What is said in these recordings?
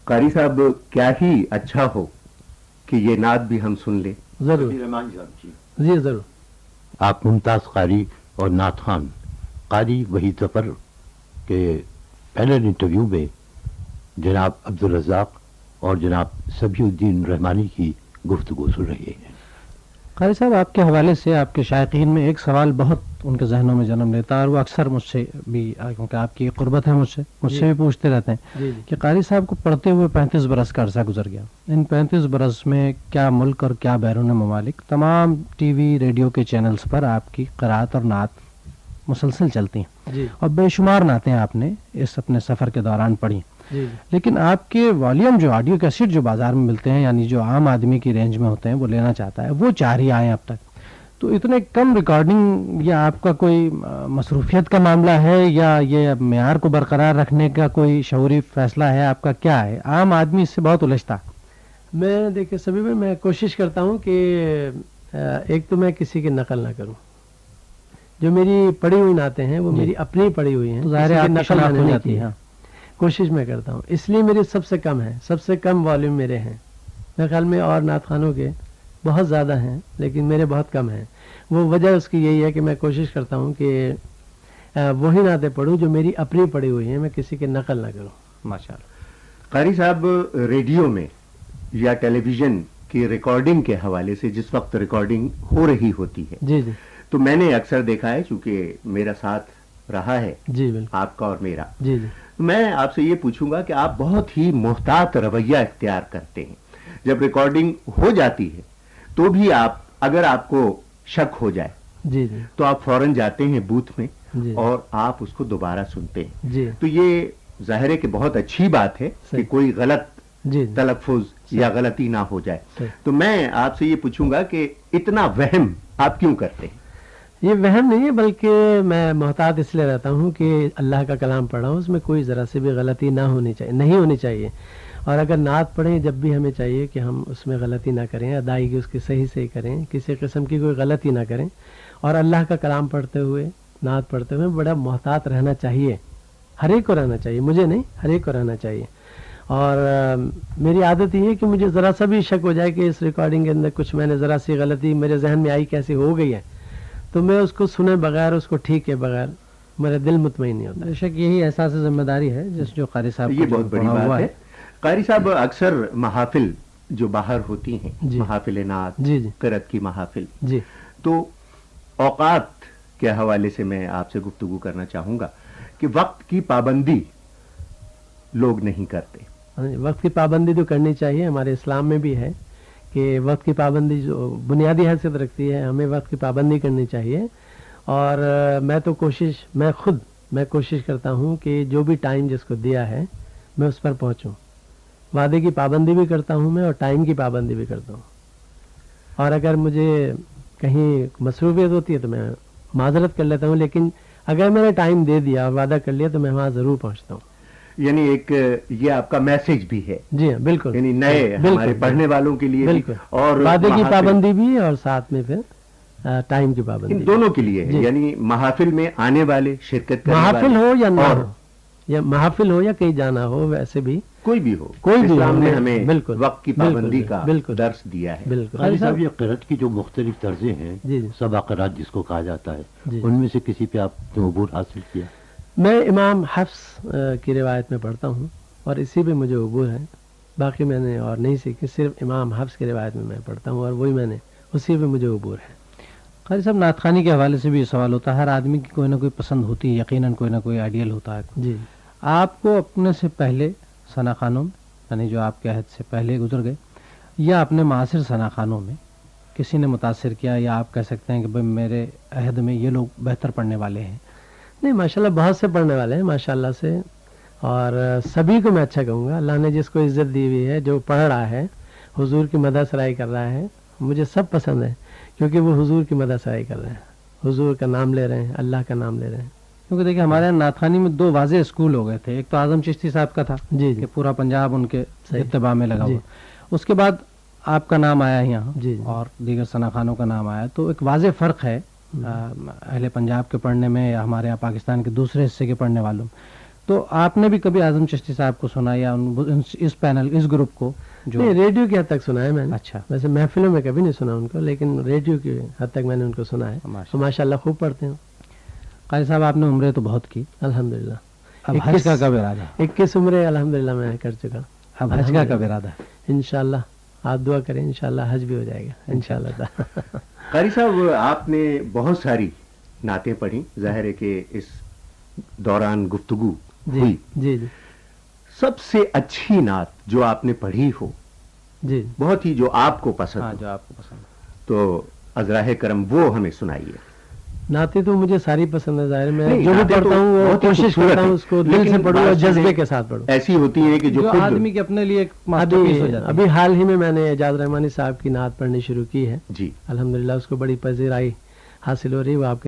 कारी साहब, क्या ही अच्छा हो कि ये नात भी हम सुन ले। ज़रूर जी ज़रूर। आप मुमताज़ कारी और नात खान कारी वहीद ज़फ़र के पैनल इंटरव्यू में जनाब अब्दुल रज़ाक और जनाब सफीउद्दीन रहमानी की गुफ्तगू सुन रहे हैं। कारी साहब, आपके हवाले से आपके शायकीन में एक सवाल बहुत उनके जहनों में जन्म लेता है और वो अक्सर मुझसे भी, क्योंकि आपकी क़ुर्बत है मुझसे भी पूछते रहते हैं कि कारी साहब को पढ़ते हुए 35 बरस का अरसा गुजर गया। इन 35 बरस में क्या मुल्क और क्या बैरून ममालिक तमाम टीवी रेडियो के चैनल्स पर आपकी क़राअत और नात मुसलसल चलती हैं और बेशुमार नातें आपने इस अपने सफ़र के दौरान पढ़ी। लेकिन आपके वॉल्यूम जो ऑडियो कैसेट जो बाज़ार में मिलते हैं, यानी जो आम आदमी की रेंज में होते हैं, वो लेना चाहता है, वो 4 ही आए अब तक। तो इतने कम रिकॉर्डिंग, या आपका कोई मसरूफियत का मामला है या ये मेयार को बरकरार रखने का कोई शऊरी फैसला है आपका, क्या है? आम आदमी इससे बहुत उलझता। मैं देखिए सभी में मैं कोशिश करता हूँ कि एक तो मैं किसी की नकल ना करूँ। जो मेरी पढ़ी हुई नातें हैं वो मेरी अपनी पढ़ी हुई हैं, ज़ाहिर है नकल हो जाती है। कोशिश मैं करता हूँ, इसलिए मेरी सबसे कम है, सबसे कम वॉल्यूम मेरे हैं। मेरे ख्याल में और नात खानों के बहुत ज़्यादा हैं, लेकिन मेरे बहुत कम हैं। वो वजह उसकी यही है कि मैं कोशिश करता हूँ कि वही नातें पढ़ूँ जो मेरी अपनी पढ़ी हुई हैं, मैं किसी की नकल ना करूँ। माशाअल्लाह। कारी साहब, रेडियो में या टेलीविज़न की रिकॉर्डिंग के हवाले से जिस वक्त रिकॉर्डिंग हो रही होती है, जी जी, तो मैंने अक्सर देखा है, चूँकि मेरा साथ रहा है जी बिल्कुल आपका और मेरा, जी जी, मैं आपसे ये पूछूंगा कि आप बहुत ही मोहतात रवैया इख्तियार करते हैं। जब रिकॉर्डिंग हो जाती है तो भी आप, अगर आपको शक हो जाए जी जी, तो आप फौरन जाते हैं बूथ में जी और आप उसको दोबारा सुनते हैं। जी तो ये जाहिर है कि बहुत अच्छी बात है कि कोई गलत जी तलफ़ुज़ या गलती ना हो जाए। सही। तो मैं आपसे ये पूछूंगा कि इतना वहम आप क्यों करते हैं? ये वहम नहीं है, बल्कि मैं मोहतात इसलिए रहता हूँ कि अल्लाह का कलाम पढ़ा हूँ, उसमें कोई ज़रा से भी गलती ना होनी चाहिए, नहीं होनी चाहिए। और अगर नात पढ़ें जब भी हमें चाहिए कि हम उसमें गलती ना करें, अदायगी उसकी सही से करें, किसी किस्म की कोई गलती ना करें। और अल्लाह का कलाम पढ़ते हुए, नात पढ़ते हुए बड़ा मोहतात रहना चाहिए, हर एक को रहना चाहिए, मुझे नहीं, हर एक को रहना चाहिए। और मेरी आदत ये है कि मुझे ज़रा सा भी शक हो जाए कि इस रिकॉर्डिंग के अंदर कुछ मैंने ज़रा सी गलती मेरे जहन में आई, कैसी हो गई है, तो मैं उसको सुने बगैर, उसको ठीक है बगैर, मेरा दिल मुतमईन नहीं होता। बेशक यही एहसास जिम्मेदारी है जिस जो कारी साहब, ये बहुत बड़ी बात है। कारी साहब, अक्सर महाफिल जो बाहर होती हैं, महाफिल नात, जी जी, क़िरात की महाफिल, जी, तो औकात के हवाले से मैं आपसे गुफ्तगू करना चाहूँगा कि वक्त की पाबंदी लोग नहीं करते। वक्त की पाबंदी तो करनी चाहिए, हमारे इस्लाम में भी है कि वक्त की पाबंदी जो बुनियादी हैसियत रखती है, हमें वक्त की पाबंदी करनी चाहिए। और मैं कोशिश करता हूँ कि जो भी टाइम जिसको दिया है मैं उस पर पहुँचूँ। वादे की पाबंदी भी करता हूँ मैं और टाइम की पाबंदी भी करता हूँ। और अगर मुझे कहीं मसरूफियत होती है तो मैं माजरत कर लेता हूँ, लेकिन अगर मैंने टाइम दे दिया और वादा कर लिया तो मैं वहाँ ज़रूर पहुँचता हूँ। यानी एक ये आपका मैसेज भी है। जी हाँ, बिल्कुल, यानी नए हमारे पढ़ने वालों के लिए बिल्कुल, और वादे की पाबंदी भी और साथ में फिर टाइम की पाबंदी, इन दोनों के लिए है। यानी महफिल में आने वाले, शिरकत करने वाले, महफिल हो या ना हो, या महफिल हो या कहीं जाना हो, वैसे भी कोई भी हो, इस्लाम ने हमें बिल्कुल वक्त की पाबंदी का दर्स दिया है। बिल्कुल। कारी साहब, ये क़िरात की जो मुख्तलिफ तर्जें हैं, सबा क़िरात जिसको कहा जाता है, उनमें से किसी पे आपने अबूर हासिल किया? मैं इमाम हफ्स की रिवायत में पढ़ता हूँ और इसी पे मुझे अबूर है। बाकी मैंने और नहीं सीखी, सिर्फ इमाम हफ्स की रिवायत में मैं पढ़ता हूँ और वही मैंने, उसी पे मुझे अबूर है। कारी साहब, नात खानी के हवाले से भी ये सवाल होता है, हर आदमी की कोई ना कोई पसंद होती है, यकीनन कोई ना कोई आइडियल होता है। जी, आपको अपने से पहले सना खानों में, यानी जो आपके अहद से पहले गुजर गए, या अपने मासिर सना खानों में किसी ने मुतासिर किया, या आप कह सकते हैं कि भाई मेरे अहद में ये लोग बेहतर पढ़ने वाले हैं? नहीं, माशाल्लाह बहुत से पढ़ने वाले हैं माशाल्लाह से, और सभी को मैं अच्छा कहूँगा। अल्लाह ने जिसको इज़्ज़त दी हुई है, जो पढ़ रहा है, हुजूर की मदद सराई कर रहा है, मुझे सब पसंद है, क्योंकि वो हुजूर की मदद सराई कर रहे हैं, हुजूर का नाम ले रहे हैं, अल्लाह का नाम ले रहे हैं। क्योंकि देखिए हमारे यहाँ नात खानी में 2 वाज़े स्कूल हो गए थे। एक तो आज़म चिश्ती साहब का था जी, कि पूरा पंजाब उनके इत्तिबा में लगा हुआ, उसके बाद आपका नाम आया यहाँ और दीगर सना खानों का नाम आया, तो एक वाज़े फ़र्क है अहले पंजाब के पढ़ने में या हमारे यहाँ पाकिस्तान के दूसरे हिस्से के पढ़ने वालों। تو آپ نے بھی کبھی اعظم چشتی صاحب کو سنا یا اس پینل اس گروپ کو؟ نہیں، ریڈیو کی حد تک سنا ہے میں نے. اچھا. ویسے محفلوں میں کبھی نہیں سنا ان کو، لیکن ریڈیو کی حد تک میں نے ان کو سنا ہے. ماشاء اللہ خوب پڑھتے ہیں. قاری صاحب آپ نے عمریں تو بہت کی الحمدللہ. اب حج کا کب ارادہ؟ 21 عمریں الحمدللہ میں کر چکا. اب حج کا کب ارادہ؟ انشاءاللہ آپ دعا کریں، انشاءاللہ حج بھی ہو جائے گا انشاءاللہ. قاری صاحب آپ نے بہت ساری نعتیں پڑھی، ظاہر ہے کہ اس دوران گفتگو ہوئی. جی جی. سب سے اچھی نعت جو آپ نے پڑھی ہو، جی بہت ہی جو آپ کو پسند ہو، جو آپ کو پسند، تو عذراہ کرم وہ ہمیں سنائیے. نعتیں تو مجھے ساری پسند ہے. ظاہر میں جو بھی پڑھتا ہوں وہ کوشش کرتا ہوں اس کو دل سے پڑھوں اور جذبے کے ساتھ پڑھوں. ایسی ہوتی ہے کہ جو آدمی کے اپنے لیے ایک ماسٹر پیس ہو جاتا ہے. ابھی حال ہی میں میں نے اعجاز رحمانی صاحب کی نعت پڑھنی شروع کی ہے. جی الحمدللہ اس کو بڑی پذیرائی حاصل ہو رہی ہے. وہ آپ کے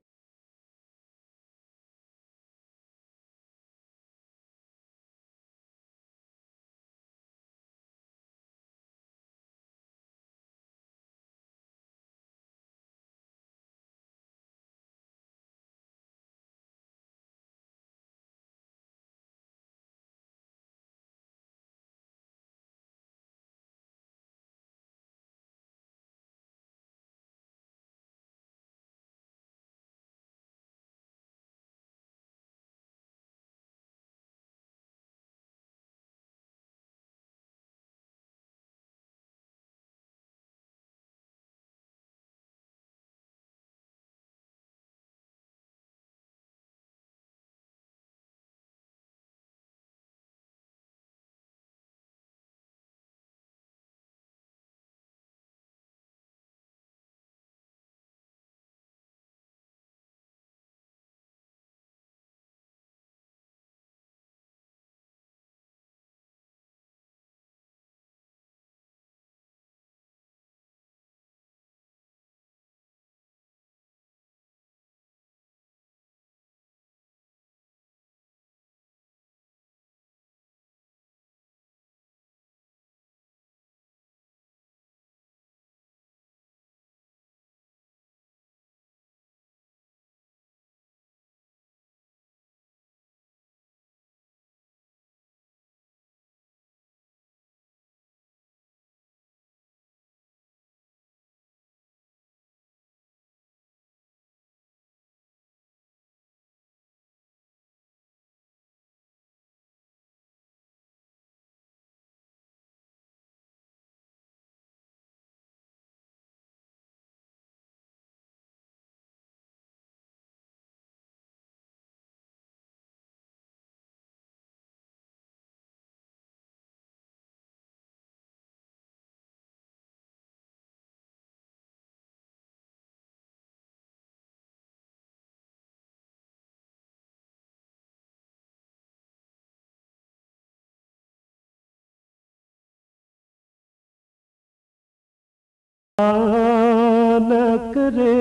نہ کرے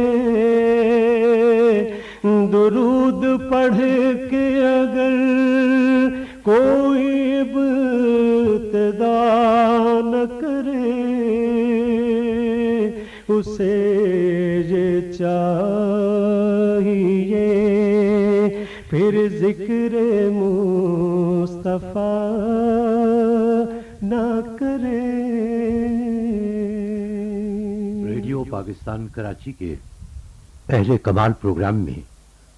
درود پڑھ کے اگر کوئی ابتدا نہ کرے، اسے یہ چاہیے پھر ذکر مصطفیٰ نہ کرے. ریڈیو پاکستان کراچی کے پہلے کمال پروگرام میں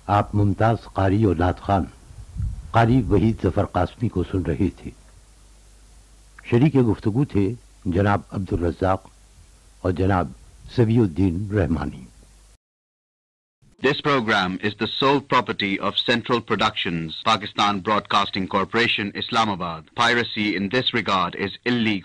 آپ ممتاز قاری اور نعت خوان قاری وحید ظفر قاسمی کو سن رہے تھے. شریک گفتگو تھے جناب عبدالرزاق اور جناب سبیع الدین رحمانی. This program is the sole property of Central Productions, Pakistan Broadcasting Corporation, Islamabad. Piracy in this regard is illegal.